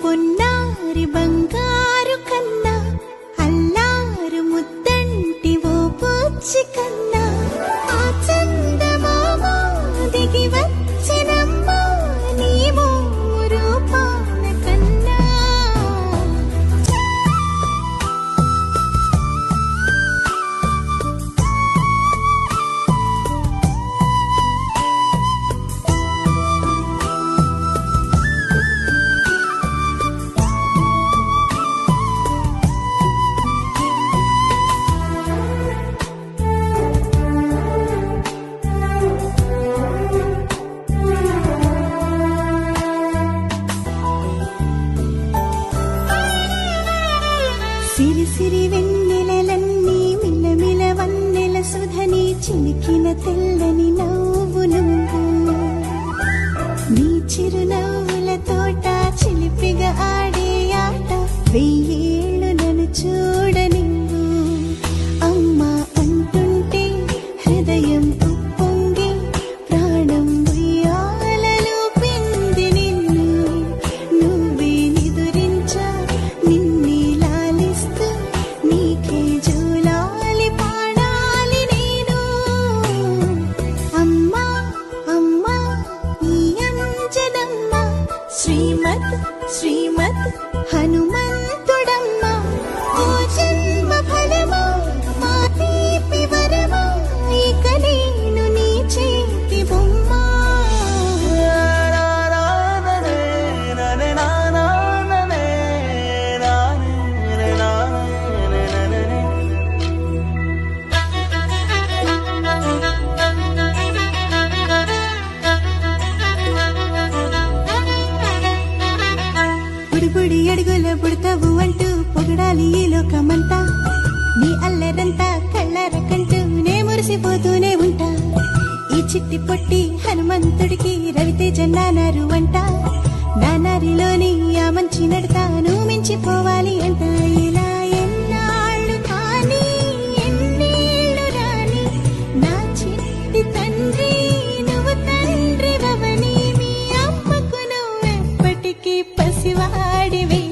పొన్నారి బంగారు కన్నా అల్లారు ముద్దంటి ఓ పూచి కన్నా ఆ చందమామ దిగి వచ్చినమ్మా నీ రూపాల కన్నా. సిరి సిరి వెన్నెలలన్నీ మిలమిల వన్నెల సుధని చిలికిన తెల్లని నవ్వు నువ్వు నీ చిరునవ్వుల తోట చిలిపిగా ఆడే ఆట వెయ్యేళ్ళు నన్ను చూడనివ్వు. అమ్మా అంటుంటే హృదయం ఉప్పొంగి ప్రాణం ఉయ్యాలలో పిండి నిన్ను నువ్వే నిదురించా నిన్నే లాలిస్తూ నీకే జూలాలి పాడాలి నేను. అమ్మా అమ్మా ఈ అంజనమ్మ శ్రీమత్ శ్రీమత్ హనుమంతుడమ్మ ఓ జన్మ ఫలమా మా తీపి వరమా ఇక నేను నీ చేతి బొమ్మ. బుడిబుడి అడుగుల పుడతావు అంటూ పొగడాలి ఈ లోకమంతా నీ అల్లరంతా కళ్ళరకంటూ నే మురిసిపోతూనే ఉంటా. ఈ చిట్టి పొట్టి హనుమంతుడికి రవితేజ నానారు అంట నానారిలోని ఆ మంచి నడతాను మించిపోవాలి అంట. ఇలా ఎన్నాళ్ళు కానీ ఎన్నేళ్ళు రాని నా చిట్టి తండ్రి నువ్వు తండ్రి రవని మీ అమ్మకు నువ్వెప్పటికీ పసివాడివి.